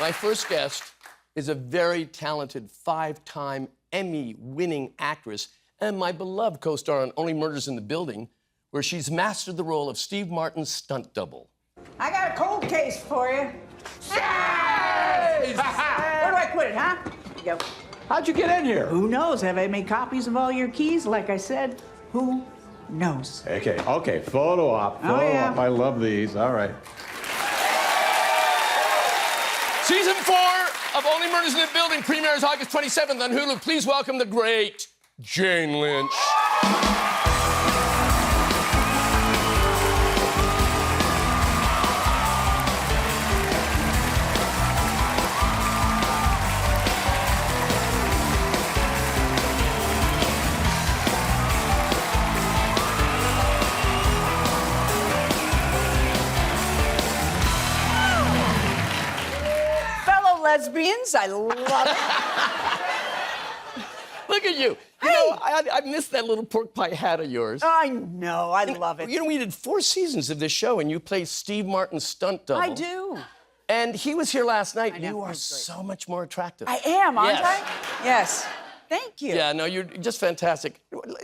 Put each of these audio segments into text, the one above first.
My first guest is a very talented 5-time Emmy-winning actress and my beloved co-star on Only Murders in the Building, where she's mastered the role of Steve Martin's stunt double. I got a cold case for you. Yes! Where do I put it, huh? Here you go. How'd you get in here? Who knows? Have I made copies of all your keys? Like I said, who knows? Okay, photo op. Yeah. I love these. All right. Season 4 of Only Murders in the Building premieres August 27th on Hulu. Please welcome the great Jane Lynch. Lesbians, I love it. Look at you. Hey. You know, I missed that little pork pie hat of yours. I know, I love it. You know, we did 4 seasons of this show, and you played Steve Martin's stunt double. I do. And he was here last night. I know, You are so much more attractive. I am, aren't Yes. I? Yes. Thank you. Yeah, no, you're just fantastic.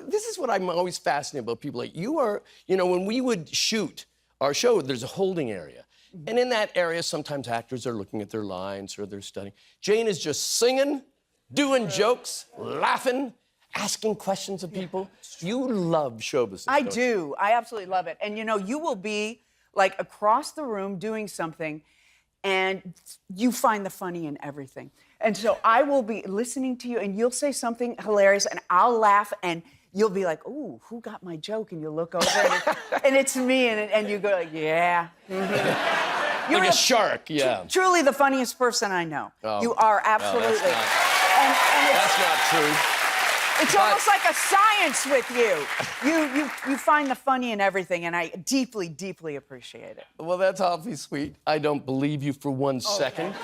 This is what I'm always fascinated about people like you are. You know, when we would shoot our show, there's a holding area. And in that area, sometimes actors are looking at their lines or they're studying. Jane is just singing, doing jokes, laughing, asking questions of people. You love show business. I do. I absolutely love it. And you know, you will be like across the room doing something and you find the funny in everything. And so I will be listening to you and you'll say something hilarious and I'll laugh and you'll be like, ooh, who got my joke? And you'll look over and it's me and you go like, yeah. Mm-hmm. Like a shark, yeah. Truly the funniest person I know. Oh. You are absolutely. No, and that's not true. It's almost like a science with you. You find the funny in everything, and I deeply, deeply appreciate it. Well, that's awfully sweet. I don't believe you for one second.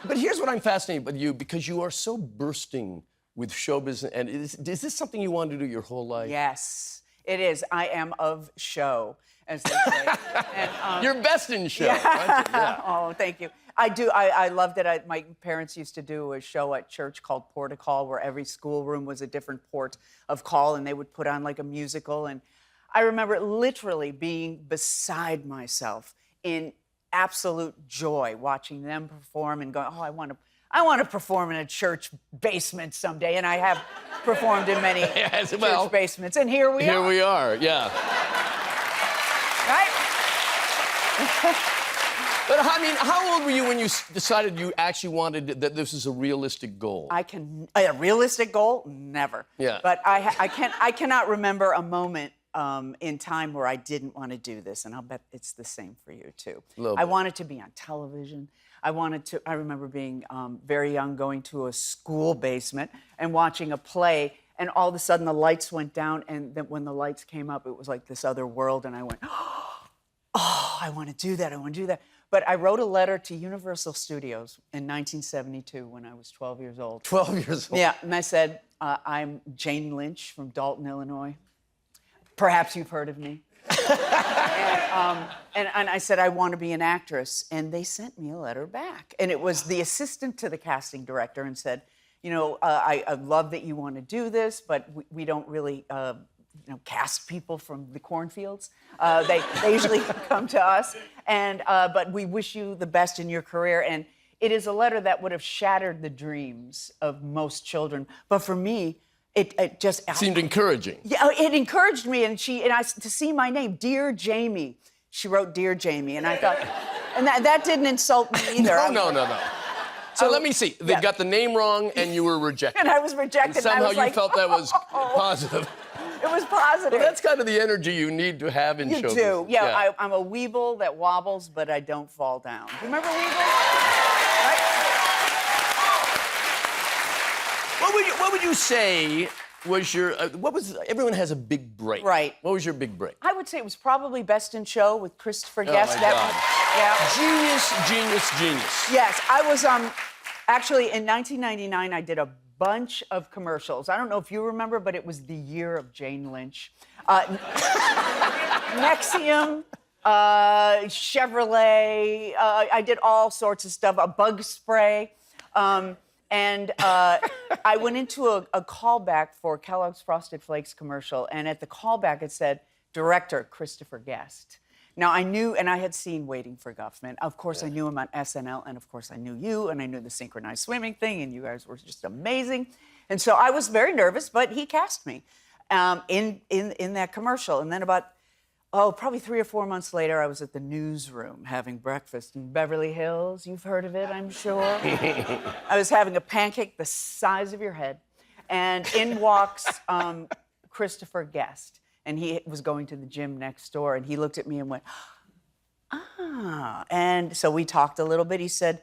But here's what I'm fascinated with you, because you are so bursting with show business. And is this something you want to do your whole life? Yes, it is. I am of show, as they say. And, you're best in show, aren't you? Yeah. Oh, thank you. I do. I loved it. My parents used to do a show at church called Port of Call, where every schoolroom was a different port of call, and they would put on like a musical. And I remember literally being beside myself in absolute joy watching them perform and going, oh, I want to perform in a church basement someday. And I have performed in many church basements. And here we are. Here we are, yeah. Right? But I mean, how old were you when you decided you actually wanted that this is a realistic goal? A realistic goal? Never. Yeah. But I cannot remember a moment in time where I didn't want to do this, and I'll bet it's the same for you too. I wanted to be on television. I remember being very young, going to a school basement and watching a play, and all of a sudden the lights went down, and then when the lights came up, it was like this other world, and I went, oh, I want to do that, I want to do that. But I wrote a letter to Universal Studios in 1972 when I was 12 years old. 12 years old? Yeah, and I said, I'm Jane Lynch from Dalton, Illinois. Perhaps you've heard of me. and I said, I want to be an actress. And they sent me a letter back. And it was the assistant to the casting director and said, you know, I love that you want to do this, but we don't really cast people from the cornfields. They usually come to us. But we wish you the best in your career. And it is a letter that would have shattered the dreams of most children. But for me, it just seemed encouraging. Yeah, it encouraged me, and to see my name, Dear Jamie. She wrote Dear Jamie, and I thought, and that didn't insult me either. No. So let me see. They got the name wrong, and you were rejected. And I was rejected. And somehow and I was you felt that was positive. It was positive. Well, that's kind of the energy you need to have in show business. You do. Yeah, I'm a weeble that wobbles, but I don't fall down. Do you remember weeble? Right? What would you say was your, everyone has a big break. Right. What was your big break? I would say it was probably Best in Show with Christopher Guest. Oh, my God. Yeah. Genius. Yes, I was, actually, in 1999, I did a bunch of commercials. I don't know if you remember, but it was the year of Jane Lynch. Nexium, Chevrolet. I did all sorts of stuff. A bug spray. I went into a callback for Kellogg's Frosted Flakes commercial, and at the callback it said, director Christopher Guest. Now I knew, and I had seen Waiting for Guffman. Of course, I knew him on SNL, and of course I knew you, and I knew the synchronized swimming thing, and you guys were just amazing. And so I was very nervous, but he cast me in that commercial. And then probably 3 or 4 months later, I was at the newsroom having breakfast in Beverly Hills. You've heard of it, I'm sure. I was having a pancake the size of your head, and in walks Christopher Guest. And he was going to the gym next door, and he looked at me and went, ah. And so we talked a little bit. He said,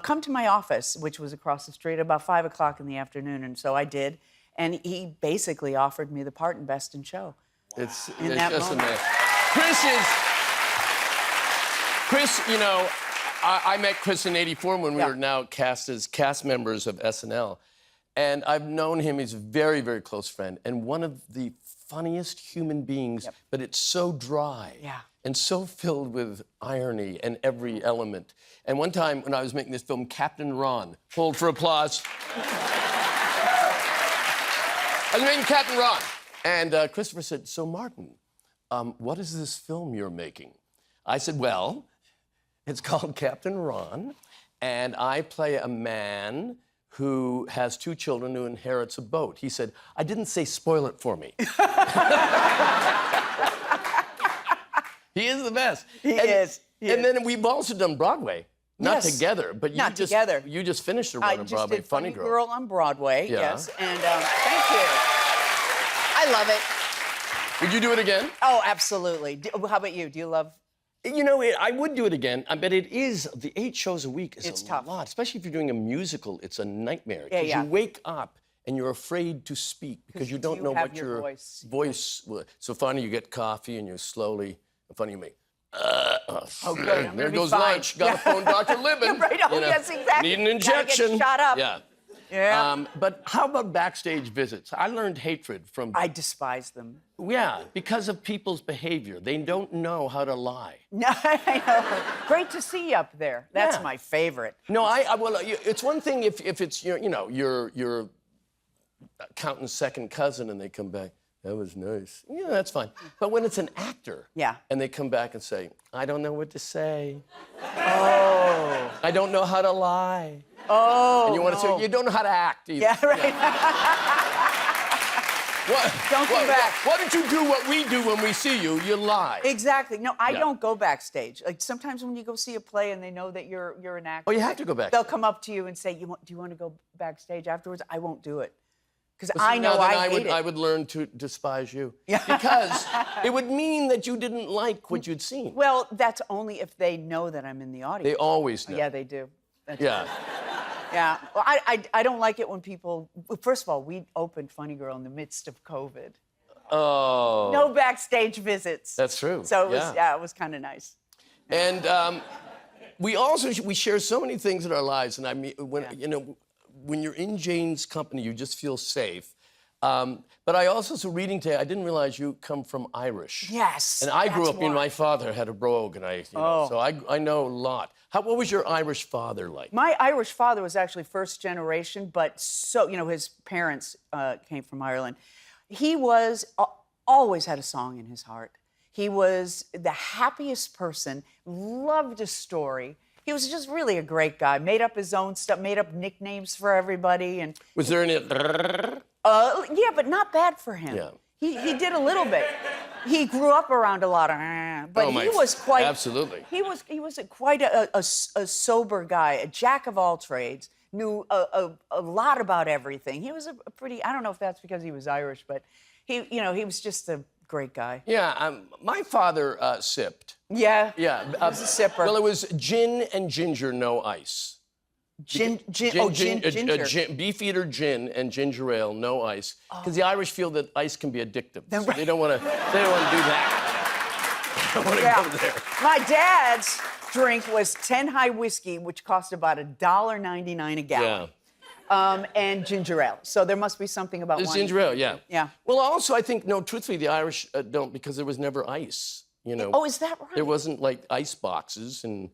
come to my office, which was across the street, about 5 o'clock in the afternoon. And so I did. And he basically offered me the part in Best in Show. It's that just moment. amazing. Chris, you know, I met Chris in '84 when we were now cast as cast members of SNL. And I've known him, he's a very, very close friend, and one of the funniest human beings, but it's so dry and so filled with irony and every element. And one time when I was making this film, Captain Ron, hold for applause. I was making Captain Ron. And Christopher said, so Martin, what is this film you're making? I said, well, it's called Captain Ron, and I play a man who has 2 children who inherits a boat. He said, I didn't say spoil it for me. He is the best. He is. And then we've also done Broadway. Not together, but you just finished a run on Broadway, did Funny Girl. on Broadway, yes. And thank you. I love it. Would you do it again? Oh, absolutely. How about you? Do you love... You know, I would do it again, but it is, the 8 shows a week is It's a tough. lot. Especially if you're doing a musical, it's a nightmare. Yeah, Because you wake up and you're afraid to speak because you don't know what your voice will. So finally you get coffee and you're slowly, funny you make, good. there goes lunch. Got to phone Dr. Libin. Right. Oh, yes, exactly. Need an injection. Gotta get shot up. Yeah. Yeah. But how about backstage visits? I learned hatred from... I despise them. Yeah, because of people's behavior. They don't know how to lie. No, I know. Great to see you up there. That's Yeah. my favorite. No, well, it's one thing if it's your accountant's second cousin and they come back, that was nice. Yeah, that's fine. But when it's an actor, and they come back and say, I don't know what to say. Oh. I don't know how to lie. Oh. And you want to say, you don't know how to act either. Yeah, right. Don't come back. Why don't you do what we do when we see you? You lie. Exactly. No, I don't go backstage. Like sometimes when you go see a play and they know that you're an actor. Oh, you have to go back. They'll come up to you and say, do you want to go backstage afterwards? I won't do it. Because I know I hate it. I would learn to despise you. Because it would mean that you didn't like what you'd seen. Well, that's only if they know that I'm in the audience. They always know. Yeah, they do. That's Yeah. Yeah. Well, I don't like it when people... First of all, we opened Funny Girl in the midst of COVID. Oh. No backstage visits. That's true. So it was kind of nice. And we share so many things in our lives. And I mean, when you're in Jane's company, you just feel safe. But I also, reading today, I didn't realize you come from Irish. Yes. And I grew up, my father had a brogue, and so I know a lot. What was your Irish father like? My Irish father was actually first generation, but his parents came from Ireland. He was, always had a song in his heart. He was the happiest person, loved a story. He was just really a great guy. Made up his own stuff, made up nicknames for everybody. And was there any... yeah, but not bad for him. Yeah. He did a little bit. He grew up around a lot of, but he was quite... Absolutely. He was quite a sober guy, a jack of all trades, knew a lot about everything. He was a pretty... I don't know if that's because he was Irish, but he was just a great guy. Yeah, my father sipped. Yeah. Yeah. He was a sipper. Well, it was gin and ginger, no ice. Ginger. Beefeater gin and ginger ale, no ice. Because the Irish feel that ice can be addictive. So they don't want to do that. They don't want to go there. My dad's drink was 10 High whiskey, which cost about $1.99 a gallon. Yeah. And ginger ale. So there must be something about wine. Ginger ale, yeah. Yeah. Well, also, I think, truthfully, the Irish don't, because there was never ice. You know. Oh, is that right? There wasn't like ice boxes, and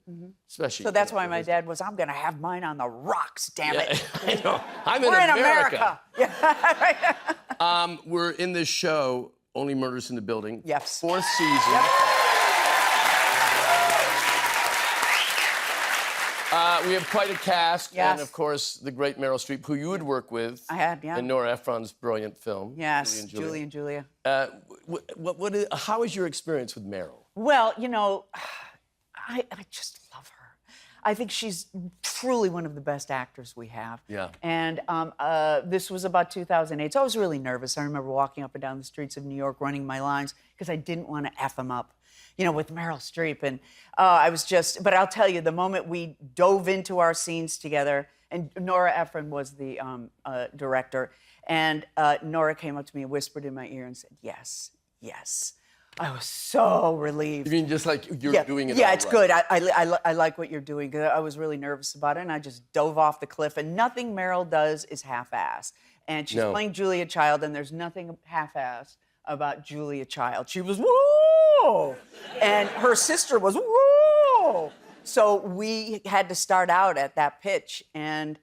especially. So that's why my dad was, I'm going to have mine on the rocks, damn it. I know. I'm We're in America. Yeah. We're in this show, Only Murders in the Building. Yes. 4th season. Yep. We have quite a cast, Yes. and of course, the great Meryl Streep, who you would work with. I had, yeah. In Nora Ephron's brilliant film. Yes, Julie and Julia. How is your experience with Meryl? Well, you know, I just love her. I think she's truly one of the best actors we have. Yeah. And this was about 2008, so I was really nervous. I remember walking up and down the streets of New York running my lines because I didn't want to F them up, you know, with Meryl Streep. And I was just, but I'll tell you, the moment we dove into our scenes together, and Nora Ephron was the director, and Nora came up to me and whispered in my ear and said, yes, yes. I was so relieved. You mean just like you're doing it Yeah, all it's right. good. I like what you're doing, because I was really nervous about it, and I just dove off the cliff. And nothing Meryl does is half-assed. And she's playing Julia Child, and there's nothing half-assed about Julia Child. She was, whoa! And her sister was, whoa! So we had to start out at that pitch, and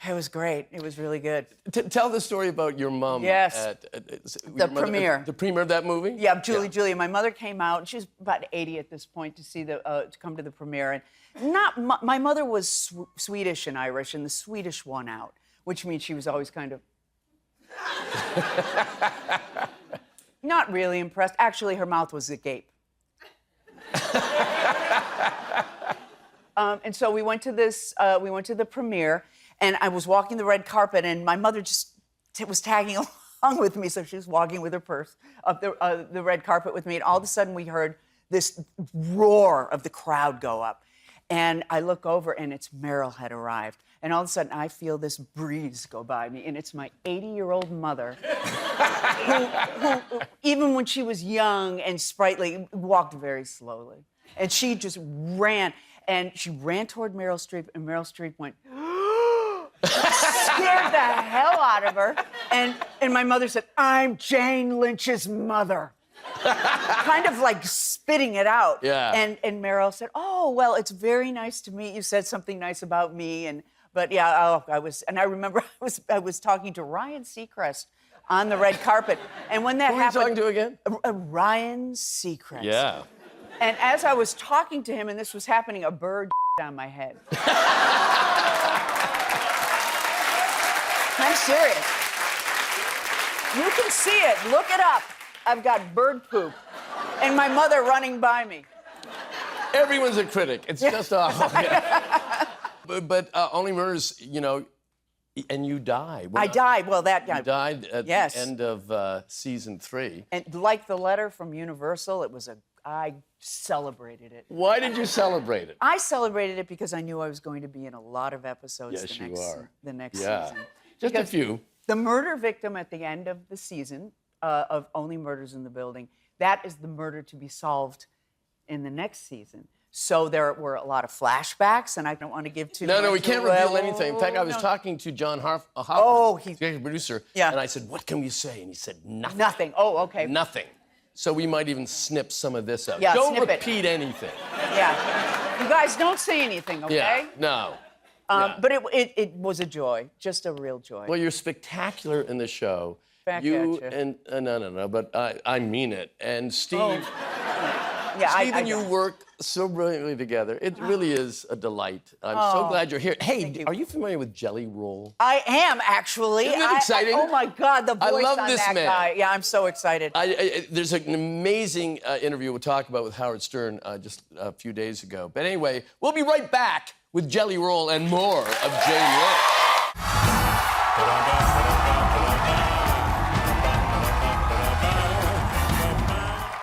it was great. It was really good. Tell the story about your mom. Yes. The premiere. The premiere of that movie? Yeah, Julia. My mother came out. She was about 80 at this point to come to the premiere. And my mother was Swedish and Irish, and the Swedish won out, which means she was always kind of not really impressed. Actually, her mouth was agape. And so we went to the premiere, and I was walking the red carpet, and my mother just was tagging along with me. So she was walking with her purse up the red carpet with me, and all of a sudden we heard this roar of the crowd go up. And I look over, and it's Meryl had arrived. And all of a sudden, I feel this breeze go by me, and it's my 80-year-old mother, who, even when she was young and sprightly, walked very slowly. And she just ran, and she ran toward Meryl Streep, and Meryl Streep went, scared the hell out of her. And my mother said, I'm Jane Lynch's mother. Kind of like spitting it out. Yeah. And Meryl said, oh, well, it's very nice to meet you. Said something nice about me. But yeah, I remember I was talking to Ryan Seacrest on the red carpet. And when that happened. Who are you talking to again? Ryan Seacrest. Yeah. And as I was talking to him and this was happening, a bird on my head. I'm serious. You can see it. Look it up. I've got bird poop. And my mother running by me. Everyone's a critic. It's just awful. Yeah. But Only Murders, you know, and you die. I died. Well, that guy. You died at the end of season 3. And like the letter from Universal, I celebrated it. Why did you celebrate it? I celebrated it because I knew I was going to be in a lot of episodes Yes, the next Yeah. season. Just Because a few. The murder victim at the end of the season of Only Murders in the Building, that is the murder to be solved in the next season. So there were a lot of flashbacks, and I don't want to give too much. No, we can't reveal anything. In fact, I was talking to John Hoffman, the executive producer, and I said, what can we say? And he said, nothing. Nothing. Oh, okay. Nothing. So we might even snip some of this out. Yeah, don't snip it. repeat anything. Yeah. You guys don't say anything, okay? Yeah, no. But it was a joy, just a real joy. Well, you're spectacular in the show. Back you at you. and no, but I mean it. And Steve, Yeah, Steve I and you don't. work so brilliantly together. It really is a delight. I'm so glad you're here. Hey, are you familiar with Jelly Roll? I am, actually. Isn't that exciting? Oh, my God, the voice love on this that man. guy. Yeah, I'm so excited. There's an amazing interview we'll talk about with Howard Stern just a few days ago. But anyway, we'll be right back with Jelly Roll and more of Jane Lynch.